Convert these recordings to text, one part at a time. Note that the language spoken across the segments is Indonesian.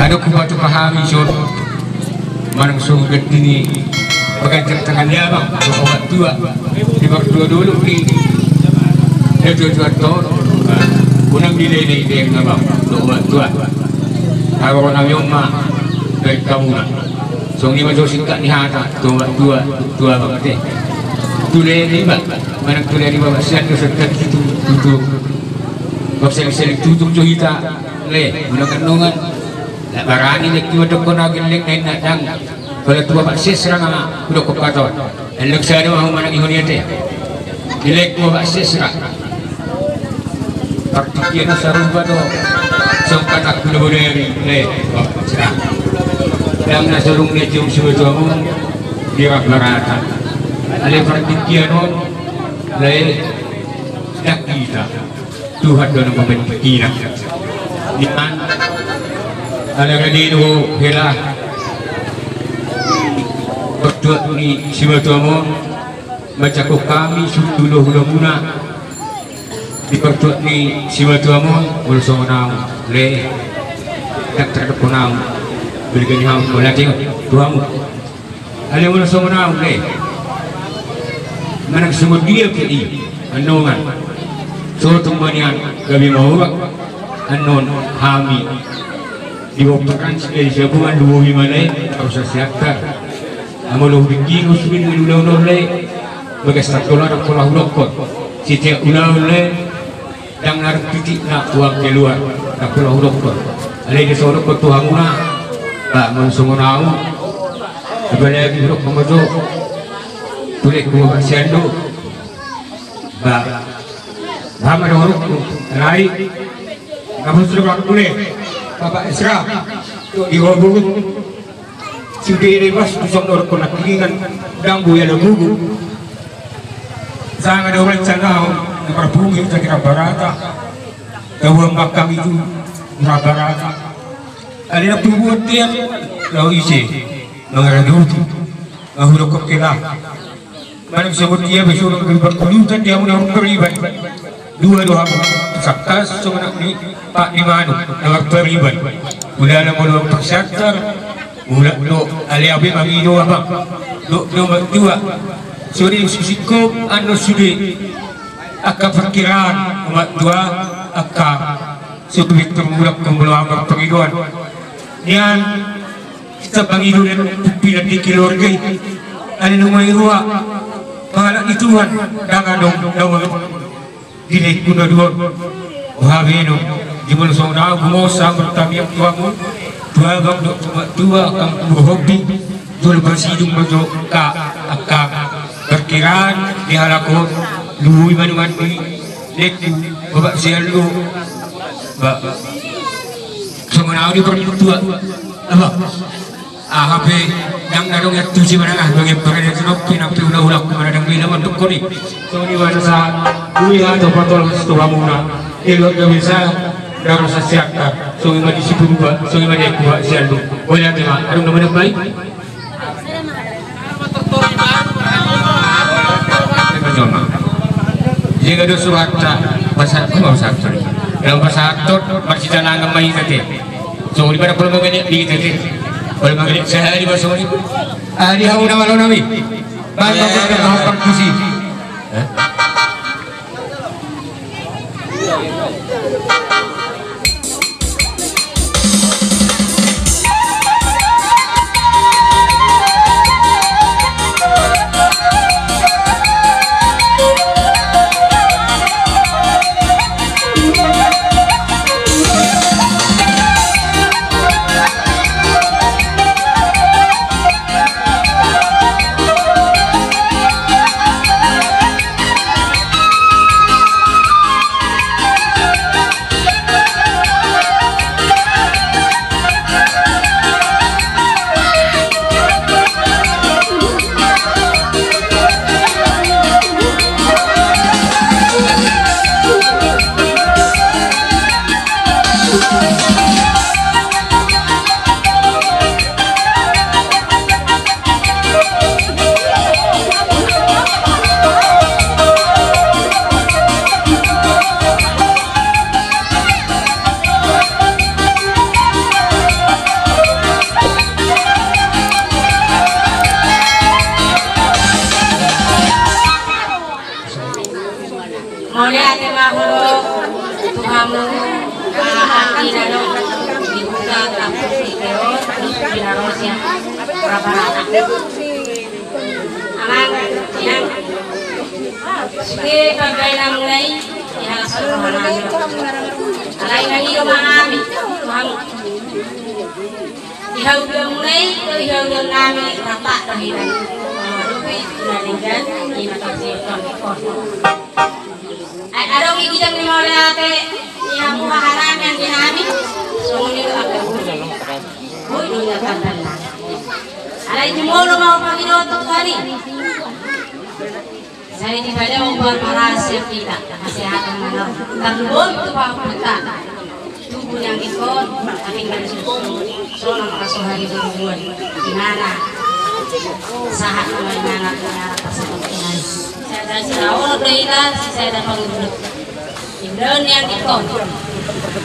Ano ko ba ito pahami so manang sugat ini pagkakit tangan yabang kawat tua di berdua dulu ni itu to unang nilai ni dia ngabang kawat tua kalau kami umma baik kamu na so ni majo singkat ni hata kawat tua banget tulai ni ba manang tulai ni ba sian sekat itu tutup bapsel tutup johita le menangan barani nek tu dok kona gelek nek dang kalau tua pak sis serang udah kok katon elok saya mau mana ihoni ate gelek tua pak sis serang taktiknya sarung bado songkat aku lebih le serang yang nasarung dia cium sebetul dia barata ale taktiknya non le dak kita Tuhan doa membentuk kita dengan ada kadino hela berdoa ni siwa tuamu macam kami suduluh muna di berdoa ni siwa tuamu bersama le tak terhadap kunam berikan ham melatih tuamu ada bersama le mana semua dia kini anongan so tumbanian kami mau anon hami diwaktukan sekali siapungan dua wimalay proses siakta amuluh bingking usbin ulah le bagas takola nak pola hulokot setiap ulah le yang narik titik nak buang keluar nak pola hulokot alai disorok kot tuhamuna tak mensungau sebenarnya di hulok pemajo tulik dua siando ba bama dorok lai kamu sudah boleh Bapak Isra di wabung sudah ini bos tusuk nor konak kingan dambu ya lagu sangat orang canau berbunyi sekira barata bahwa makam itu barata ada pembuat dia lalu isi mengarah itu menghuluk kekela mana sebut dia besok berkelutan dia menurut beribadah dua sakas sebenarnya ni Pak Dimanu dengan periban udah ada mau persyatar udah lo ali abi magido abang lo dua sudah susiko anu sudah akan perkiraan umat dua akan sudah termulak kembali periduan yang kita panggil dan pilihan di keluarga ada nama irua pahala ituan jangan dong dili kuna dua wahbeno jimul sona gumosa bertamiak tuamu dua bang dua kang hobi dua bersidung berjo ka perkiraan di halaku lui manuan ni leku babak sialu ba semana di pertua apa HP yang ada yang tujuh mana bagi perkara senop pinang piuna ulah kemana dan bila untuk koni so ni bahasa kui atau patol setuamuna elok bisa darah sasiakta so ima di sibuba so ima di kuat sialu boleh terima ada nama baik jika ada surat bahasa sorry dalam bahasa atot masih jalan mai tadi so di mana kalau mengenai di tadi kalau mengenai sehari bersama ini hari hauna malam nabi banyak orang kursi Maulia ate mahulog tuhamu angin ano dibuka tapos ikeo binarosya rabarata. Aman yang sige pagkay na mulay ihalas ko kahanan. Alay nang iyo maami tuhamu. Ihaw yung mulay ihaw yung namin rapa dahilan. Lupi tunalinggan inatagsiyon ko. Arong igidang ni Maulia ate yang muharam yang dinami sumuni akan hoy dunia kandan na alay jumolo mau Panginoon kali saya di pada membuat rahasia kita kesehatan mana terlebih itu punta tubuh yang ikut tapi nggak disusun soalnya merasa hari berhubungan di mana sahat mana tersebut saya dari Sirawan berita saya dapat mengulut Ibron yang ikut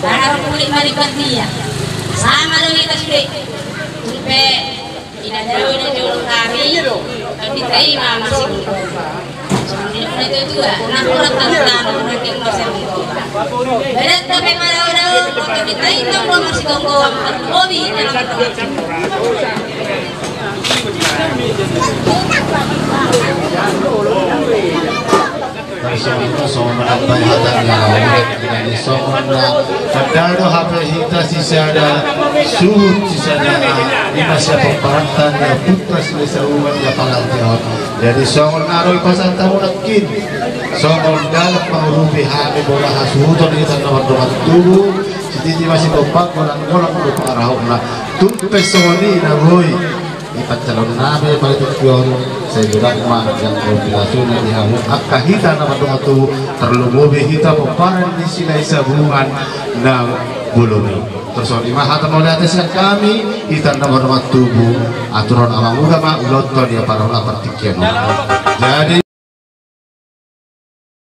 dan harus kulit marikat dia sama dengan kita sudah sampai tidak jauh dari jauh kami tapi terima masih sebenarnya itu juga nah kurang tangan mungkin masih berat tapi kalau udah tapi terima masih gonggong hobi Soalnya menambah hatanya dari soalnya kadang HP kita sisa ada suhu sisa ada ini masih pembarantan ya putra selesai umat ya pangantian jadi soal naruh pasal tamu nakin soal dalam mengurupi HP bola hasuton kita nomor tubuh jadi masih kompak orang lupa arahnya tuh pesoni naboi ipat calon nabi pada tujuan saya bilang mah yang kompilasinya dihamu akahita nama tuh terlumubi kita peparan di sini sabungan na buluni terus lima hata Maulia ataskan kami kita nama tubuh aturan alam muda mah uloton ya para partikian jadi